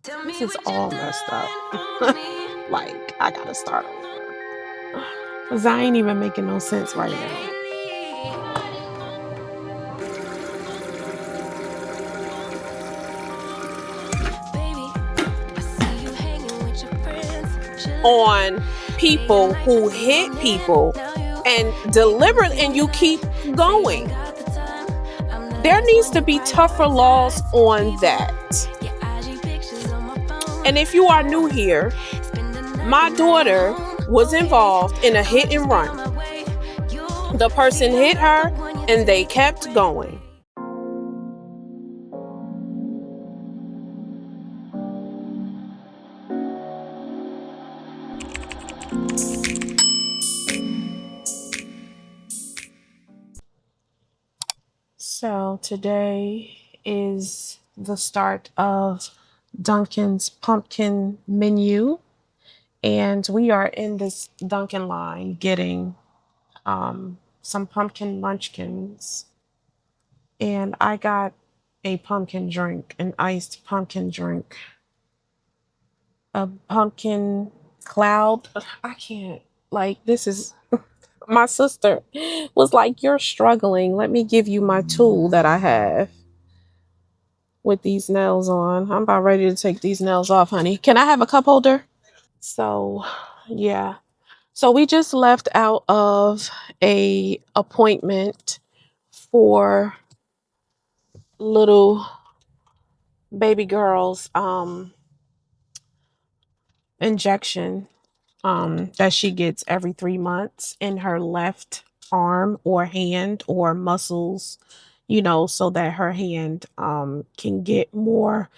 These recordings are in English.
This is all messed up. Like, I gotta start over. Because I ain't even making no sense right now. On people who hit people and deliberately, and you keep going. There needs to be tougher laws on that. And if you are new here, my daughter was involved in a hit and run. The person hit her and they kept going. So today is the start of Dunkin's pumpkin menu. And we are in this Dunkin' line getting some pumpkin munchkins. And I got a pumpkin drink, an iced pumpkin drink, a pumpkin cloud. I can't, like, this is, my sister was like, "You're struggling. Let me give you my tool that I have with these nails on." I'm about ready to take these nails off, honey. Can I have a cup holder? So, yeah. So we just left out of a appointment for little baby girl's injection that she gets every 3 months in her left arm or hand or muscles, so that her hand can get more.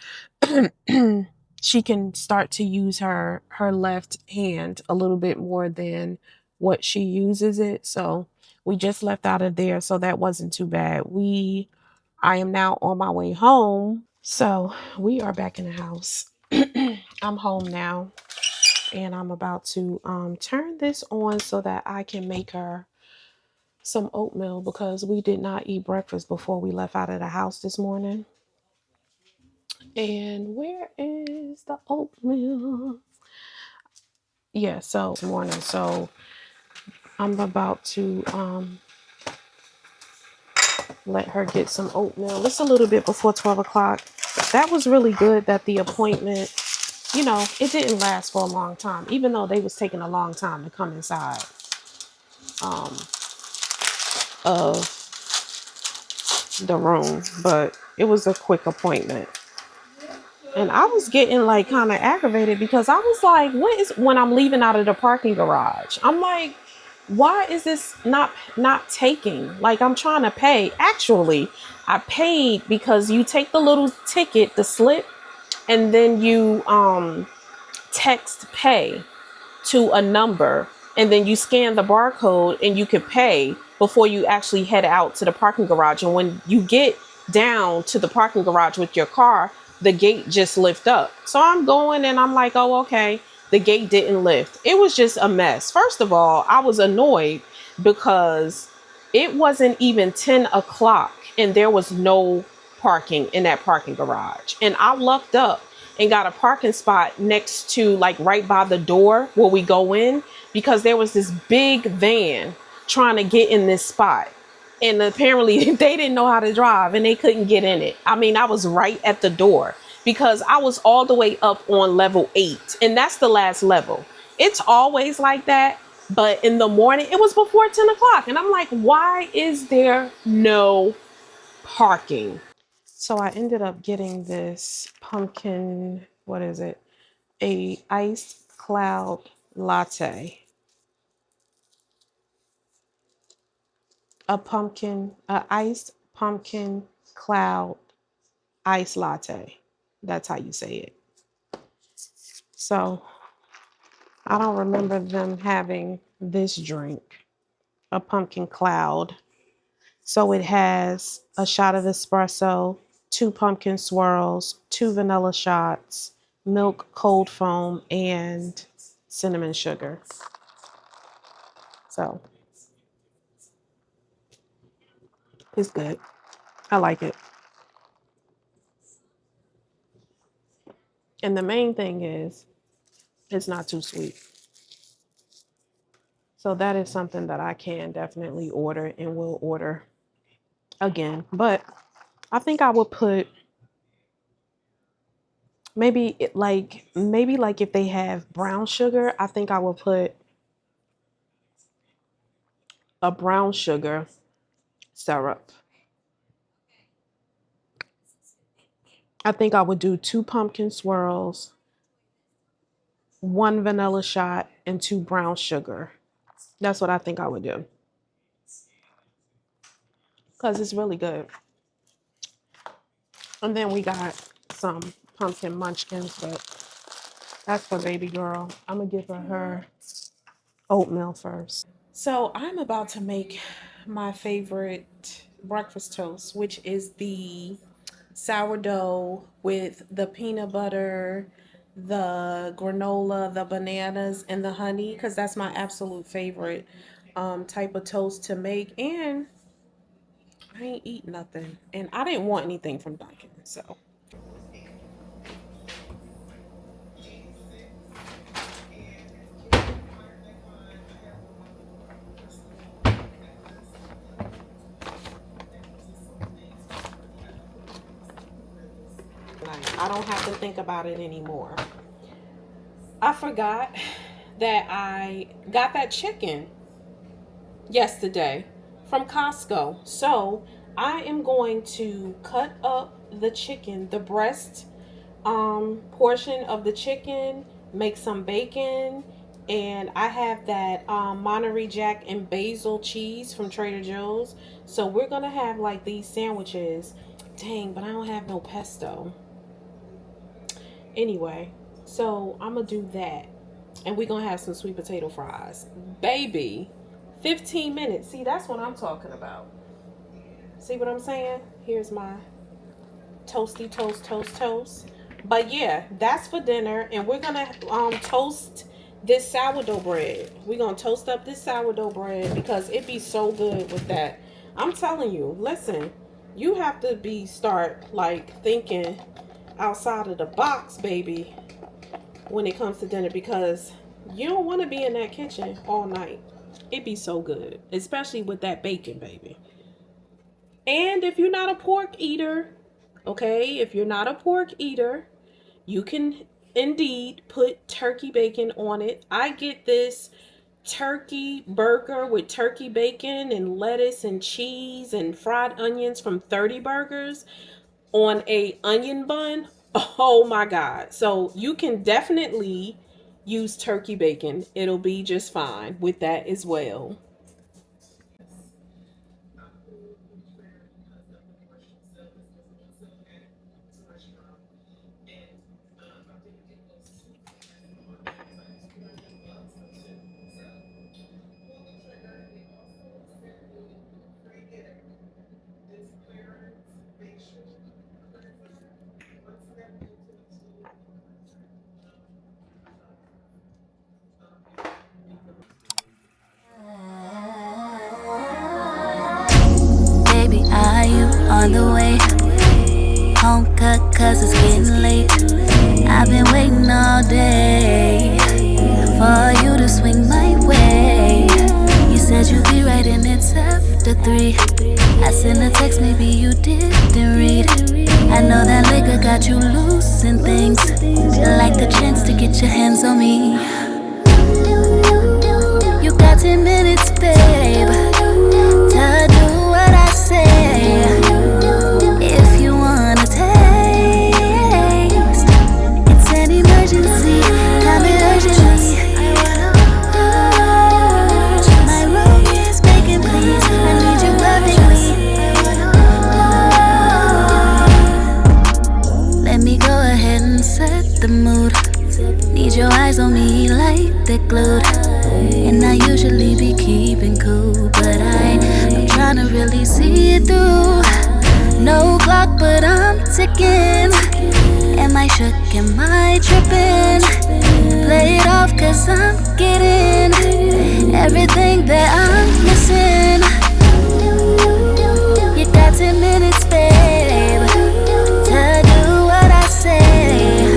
She can start to use her left hand a little bit more than what she uses it. So we just left out of there, so that wasn't too bad. I am now on my way home. So we are back in the house. I'm home now, and I'm about to turn this on so that I can make her some oatmeal, because we did not eat breakfast before we left out of the house this morning. And where is the oatmeal? Yeah, so this morning. So I'm about to let her get some oatmeal. It's a little bit before 12 o'clock. That was really good that the appointment, it didn't last for a long time, even though they was taking a long time to come inside um, of the room. But it was a quick appointment. And I was getting like kind of aggravated because I was like, when I'm leaving out of the parking garage, I'm like, why is this not taking? Like, I'm trying to pay. Actually, I paid because you take the little ticket, the slip, and then you text pay to a number, and then you scan the barcode and you can pay before you actually head out to the parking garage. And when you get down to the parking garage with your car, the gate just lift up. So I'm going and I'm like, oh, okay. The gate didn't lift. It was just a mess. First of all, I was annoyed because it wasn't even 10 o'clock and there was no parking in that parking garage. And I lucked up and got a parking spot next to, like, right by the door where we go in, because there was this big van trying to get in this spot. And apparently they didn't know how to drive and they couldn't get in it. I mean, I was right at the door because I was all the way up on level 8, and that's the last level. It's always like that. But in the morning, it was before 10 o'clock. And I'm like, why is there no parking? So I ended up getting this pumpkin, what is it? A iced cloud latte. A iced pumpkin cloud ice latte. That's how you say it. So I don't remember them having this drink, a pumpkin cloud. So it has a shot of espresso, 2 pumpkin swirls, 2 vanilla shots, milk cold foam, and cinnamon sugar. So it's good. I like it. And the main thing is it's not too sweet. So that is something that I can definitely order and will order again. But I think I would put maybe like if they have brown sugar, I think I would put a brown sugar syrup. I think I would do 2 pumpkin swirls, 1 vanilla shot, and 2 brown sugar. That's what I think I would do because it's really good. And then we got some pumpkin munchkins, but that's for baby girl. I'm gonna give her oatmeal first. So I'm about to make my favorite breakfast toast, which is the sourdough with the peanut butter, the granola, the bananas, and the honey, because that's my absolute favorite type of toast to make. And I ain't eat nothing, and I didn't want anything from Dunkin', so. Like, I don't have to think about it anymore. I forgot that I got that chicken yesterday from Costco. So I am going to cut up the chicken, the breast portion of the chicken, make some bacon, and I have that Monterey Jack and basil cheese from Trader Joe's. So we're gonna have like these sandwiches. Dang, but I don't have no pesto. Anyway, so I'm gonna do that, and we're gonna have some sweet potato fries. Baby, 15 minutes. See, that's what I'm talking about. See what I'm saying? Here's my toasty toast. But yeah, that's for dinner, and we're gonna toast this sourdough bread. We're gonna toast up this sourdough bread because it be so good with that. I'm telling you, listen, you have to start like thinking outside of the box, baby, when it comes to dinner, because you don't want to be in that kitchen all night. It be so good, especially with that bacon, baby. And if you're not a pork eater, okay, if you're not a pork eater, you can indeed put turkey bacon on it. I get this turkey burger with turkey bacon and lettuce and cheese and fried onions from 30 Burgers on a onion bun. Oh my God. So you can definitely use turkey bacon. It'll be just fine with that as well. Baby, are you on the way? Home cut cause it's getting late. I've been waiting all day for you to swing my way. You said you'd be right and it's after 3. I sent a text, maybe you didn't read. I know that liquor got you loose and things. Like the chance to get your hands on me. You got 10 minutes, babe, to do what I say. If you wanna taste, it's an emergency, come urgently. My room is vacant, please, I need you lovingly. Let me go ahead and set the mood. Need your eyes on me like they're glued. And I usually be keeping cool, but I'm trying to really see it through. No clock, but I'm ticking. Am I shook? Am I tripping? Play it off, cause I'm getting everything that I'm missing. You got 10 minutes, babe, to do what I say.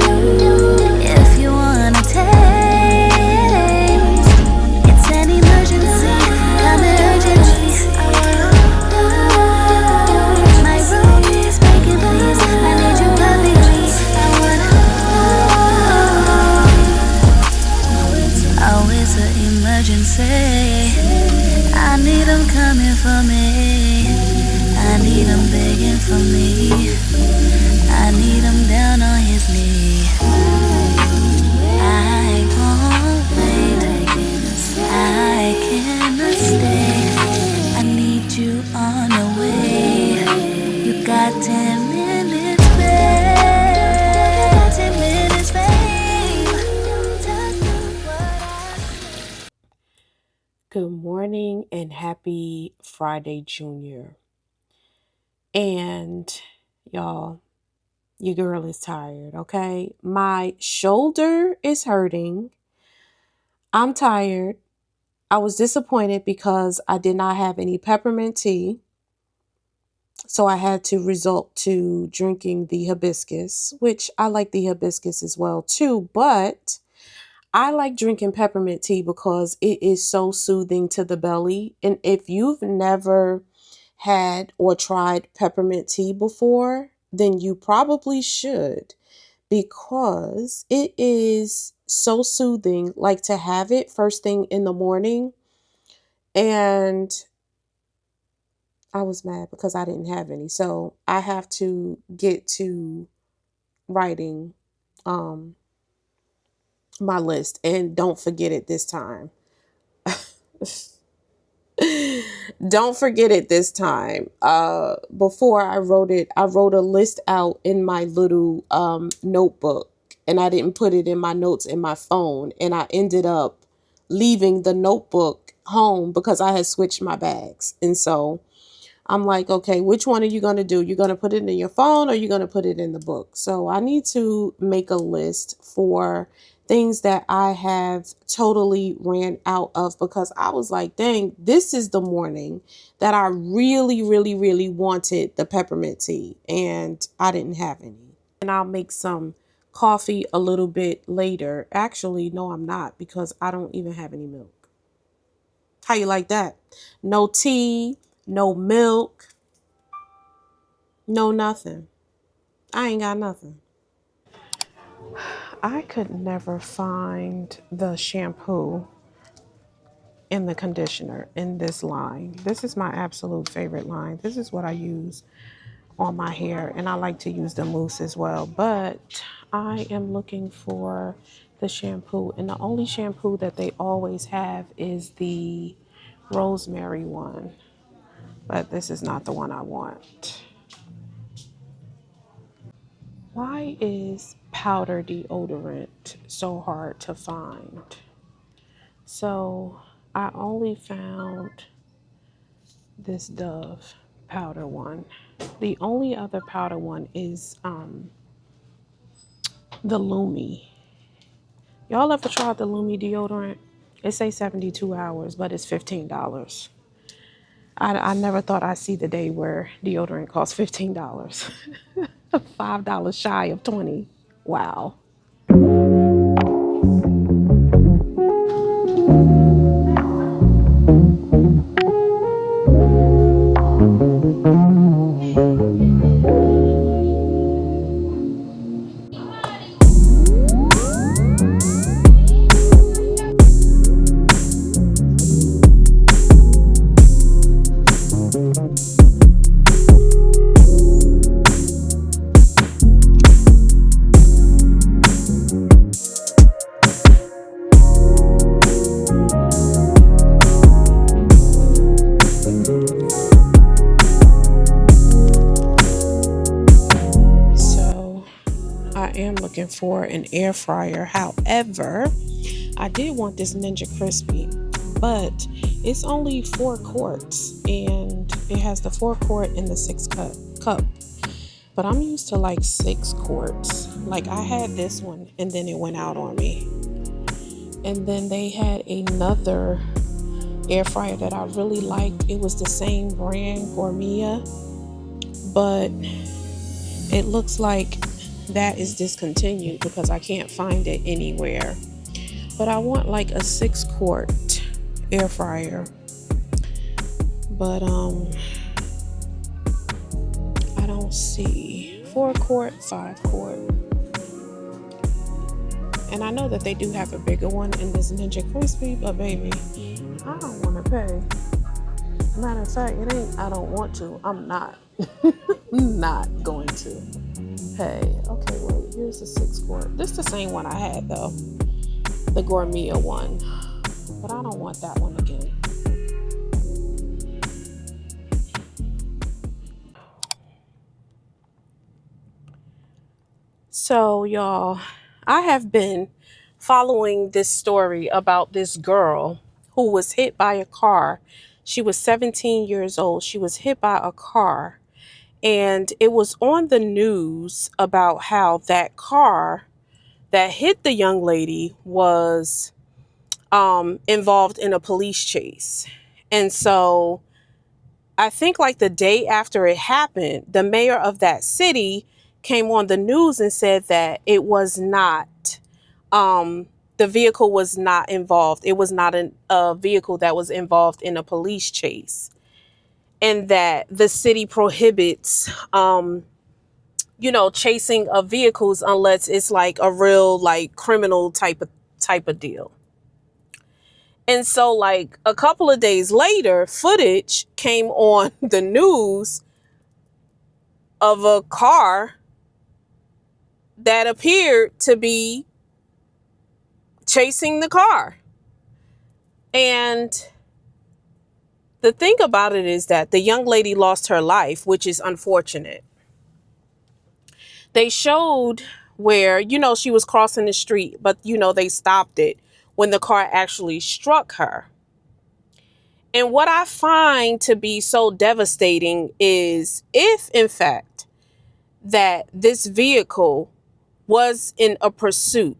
for me. I need him begging for me. I need him down on his knee. I won't wait. I cannot stay. I need you on the way. You got 10 minutes, babe. 10 minutes, babe. Just do what I say. Good morning and happy Friday, Junior. And y'all, your girl is tired, okay? My shoulder is hurting. I'm tired. I was disappointed because I did not have any peppermint tea. So I had to resort to drinking the hibiscus, which I like the hibiscus as well too, but I like drinking peppermint tea because it is so soothing to the belly. And if you've never had or tried peppermint tea before, then you probably should because it is so soothing, like to have it first thing in the morning. And I was mad because I didn't have any. So I have to get to writing um my list, and don't forget it this time. Don't forget it this time. Before I wrote it, I wrote a list out in my little notebook, and I didn't put it in my notes in my phone, and I ended up leaving the notebook home because I had switched my bags. And so I'm like, okay, which one are you going to do? You're going to put it in your phone or you're going to put it in the book? So I need to make a list for things that I have totally ran out of because I was like, dang, this is the morning that I really, really, really wanted the peppermint tea and I didn't have any. And I'll make some coffee a little bit later. Actually, no, I'm not because I don't even have any milk. How you like that? No tea, no milk, no nothing. I ain't got nothing. I could never find the shampoo and the conditioner in this line. This is my absolute favorite line. This is what I use on my hair, and I like to use the mousse as well. But I am looking for the shampoo, and the only shampoo that they always have is the rosemary one. But this is not the one I want. Why is powder deodorant so hard to find? So I only found this Dove powder one. The only other powder one is the Lumi. Y'all ever tried the Lumi deodorant? It says 72 hours, but it's $15. I never thought I'd see the day where deodorant costs $15. $5 shy of 20. Wow. I am looking for an air fryer. However, I did want this Ninja Crispy, but it's only 4 quarts and it has the 4 quart and the 6 cup. But I'm used to like 6 quarts. Like I had this one and then it went out on me. And then they had another air fryer that I really liked. It was the same brand, Gourmia, but it looks like that is discontinued because I can't find it anywhere. But I want like a 6 quart air fryer. But I don't see 4 quart, 5 quart. And I know that they do have a bigger one in this Ninja Crispy, but baby, I don't want to pay Matter of fact, it ain't I don't want to. I'm not. Not going to. Hey, okay, wait, here's the 6 quart. This is the same one I had though. The gourmet one. But I don't want that one again. So, y'all, I have been following this story about this girl who was hit by a car. She was 17 years old. She was hit by a car, and it was on the news about how that car that hit the young lady was involved in a police chase. And so I think like the day after it happened, the mayor of that city came on the news and said that it was not, the vehicle was not involved. It was not a vehicle that was involved in a police chase. And that the city prohibits, chasing of vehicles unless it's like a real like criminal type of deal. And so, like, a couple of days later, footage came on the news of a car that appeared to be chasing the car. And the thing about it is that the young lady lost her life, which is unfortunate. They showed where, she was crossing the street, but, they stopped it when the car actually struck her. And what I find to be so devastating is if, in fact, that this vehicle was in a pursuit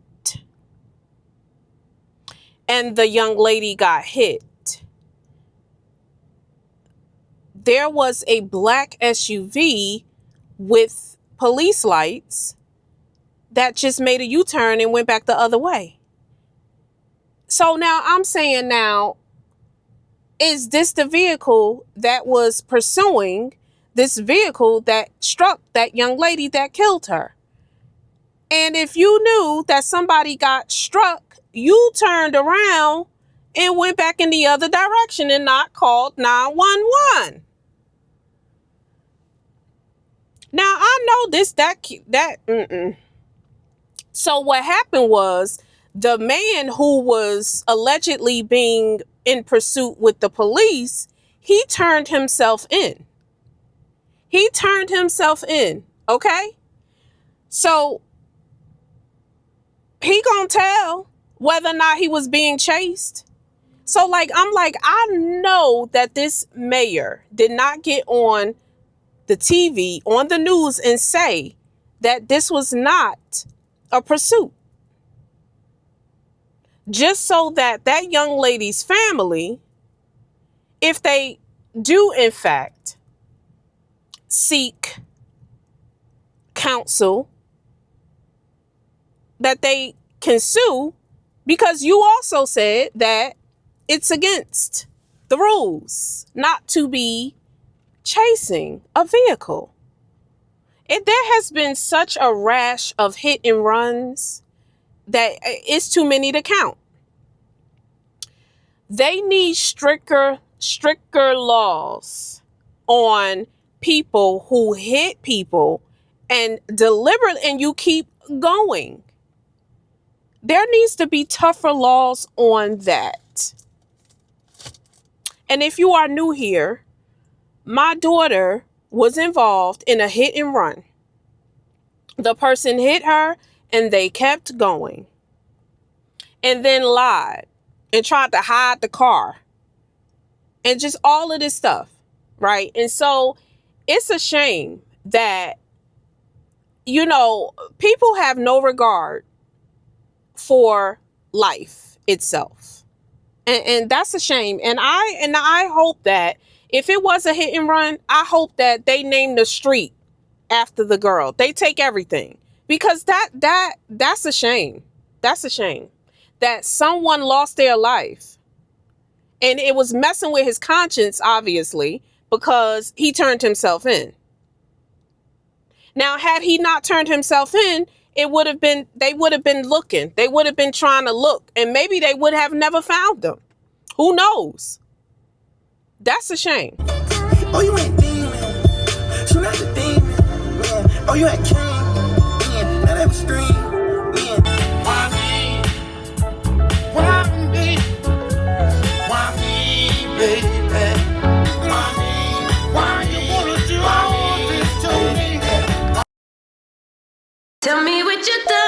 and the young lady got hit, there was a black SUV with police lights that just made a U-turn and went back the other way. So now I'm saying is this the vehicle that was pursuing this vehicle that struck that young lady that killed her? And if you knew that somebody got struck, you turned around and went back in the other direction and not called 911. Now, I know that. So what happened was the man who was allegedly being in pursuit with the police, he turned himself in. Okay? So he gonna tell whether or not he was being chased. So I know that this mayor did not get on the TV, on the news, and say that this was not a pursuit. Just so that young lady's family, if they do in fact seek counsel, that they can sue, because you also said that it's against the rules not to be chasing a vehicle. There has been such a rash of hit and runs that it's too many to count. They need stricter laws on people who hit people and deliberately, and you keep going. There needs to be tougher laws on that. And if you are new here, my daughter was involved in a hit and run. The person hit her and they kept going. And then lied and tried to hide the car. And just all of this stuff, right? And so it's a shame that, people have no regard for life itself. And that's a shame. And I hope that if it was a hit and run, I hope that they name the street after the girl. They take everything, because that's a shame. That's a shame that someone lost their life, and it was messing with his conscience, obviously, because he turned himself in. Now, had he not turned himself in, they would have been looking. They would have been trying to look, and maybe they would have never found them. Who knows? That's a shame. Oh, you ain't demon. So that's a demon. Man. Oh, you ain't king. Man. Now that was stream. Man. Why me? Why me? Why me, baby? Why me? Why you wanna do all this to me? Tell me what you done.